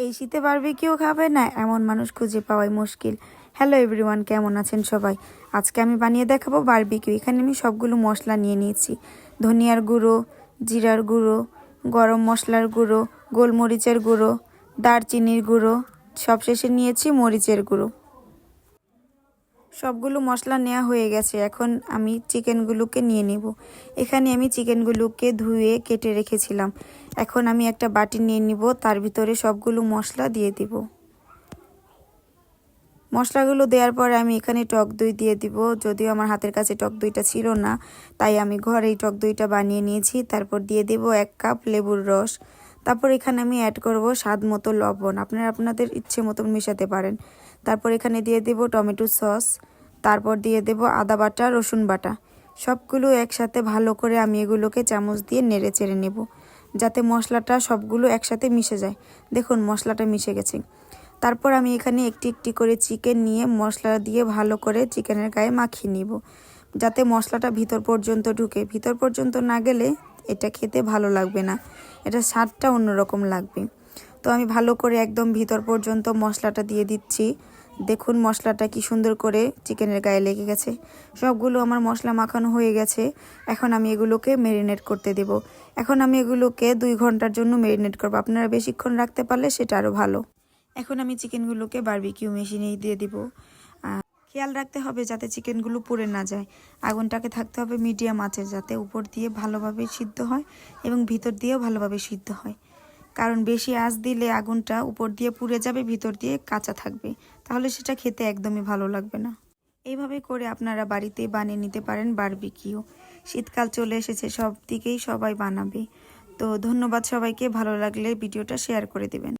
এই শীতে বারবিকিউ খাবে না এমন মানুষ খুঁজে পাওয়াই মুশকিল। হ্যালো এভরিওয়ান, কেমন আছেন সবাই? আজকে আমি বানিয়ে দেখাবো বারবিকিউ। এখানে আমি সবগুলো মশলা নিয়ে নিয়েছি। ধনিয়ার গুঁড়ো, জিরার গুঁড়ো, গরম মশলার গুঁড়ো, গোলমরিচের গুঁড়ো, দারচিনির গুঁড়ো, সবশেষে নিয়েছি মরিচের গুঁড়ো। সবগুলো মশলা নেওয়া হয়ে গেছে। এখন আমি চিকেনগুলোকে নিয়ে নেব। এখানে আমি চিকেনগুলোকে ধুয়ে কেটে রেখেছিলাম। এখন আমি একটা বাটি নিয়ে নিব, তার ভিতরে সবগুলো মশলা দিয়ে দিব। মশলাগুলো দেওয়ার পরে আমি এখানে টক দই দিয়ে দিব। যদিও আমার হাতের কাছে টক দইটা ছিল না, তাই আমি ঘরেই টক দইটা বানিয়ে নিয়েছি। তারপর দিয়ে দেব 1 কাপ লেবুর রস। তারপর এখানে আমি অ্যাড করব স্বাদ মতো লবণ, আপনারা আপনাদের ইচ্ছে মতন মেশাতে পারেন। তারপর এখানে দিয়ে দেব টমেটো সস। তারপর দিয়ে দেব আদা বাটা, রসুন বাটা। সবগুলো একসাথে ভালো করে আমি এগুলোকে চামচ দিয়ে নেড়ে চেড়ে নেব, যাতে মশলাটা সবগুলো একসাথে মিশে যায়। দেখুন মশলাটা মিশে গেছে। তারপর আমি এখানে একটি একটি করে চিকেন নিয়ে মশলা দিয়ে ভালো করে চিকেনের গায়ে মাখিয়ে নিব, যাতে মশলাটা ভিতর পর্যন্ত ঢুকে। ভিতর পর্যন্ত না গেলে এটা খেতে ভালো লাগবে না, এটা স্বাদটা অন্যরকম লাগবে। তো আমি ভালো করে একদম ভিতর পর্যন্ত মশলাটা দিয়ে দিচ্ছি। দেখুন মশলাটা কি সুন্দর করে চিকেনের গায়ে লেগে গেছে। সবগুলো আমার মশলা মাখানো হয়ে গেছে। এখন আমি এগুলোকে ম্যারিনেট করতে দেব। এখন আমি এগুলোকে 2 ঘন্টার জন্য ম্যারিনেট করব। আপনারা বেশিক্ষণ রাখতে পারলে সেটা আরও ভালো। এখন আমি চিকেনগুলোকে বারবিকিউ মেশিনে দিয়ে দিব। খেয়াল রাখতে হবে যাতে চিকেনগুলো পুড়ে না যায়। আগুনটাকে থাকতে হবে মিডিয়াম আঁচে, যাতে উপর দিয়ে ভালোভাবে সিদ্ধ হয় এবং ভিতর দিয়েও ভালোভাবে সিদ্ধ হয়। কারণ বেশি আঁচ দিলে আগুনটা উপর দিয়ে পুড়ে যাবে, ভিতর দিয়ে কাঁচা থাকবে, তাহলে সেটা খেতে একদমই ভালো লাগবে না। এইভাবে করে আপনারা বাড়িতে বানিয়ে নিতে পারেন বারবিকিউ। শীতকাল চলে এসেছে, সব দিকেই সবাই বানাবে। তো ধন্যবাদ সবাইকে। ভালো লাগলে ভিডিওটা শেয়ার করে দেবেন।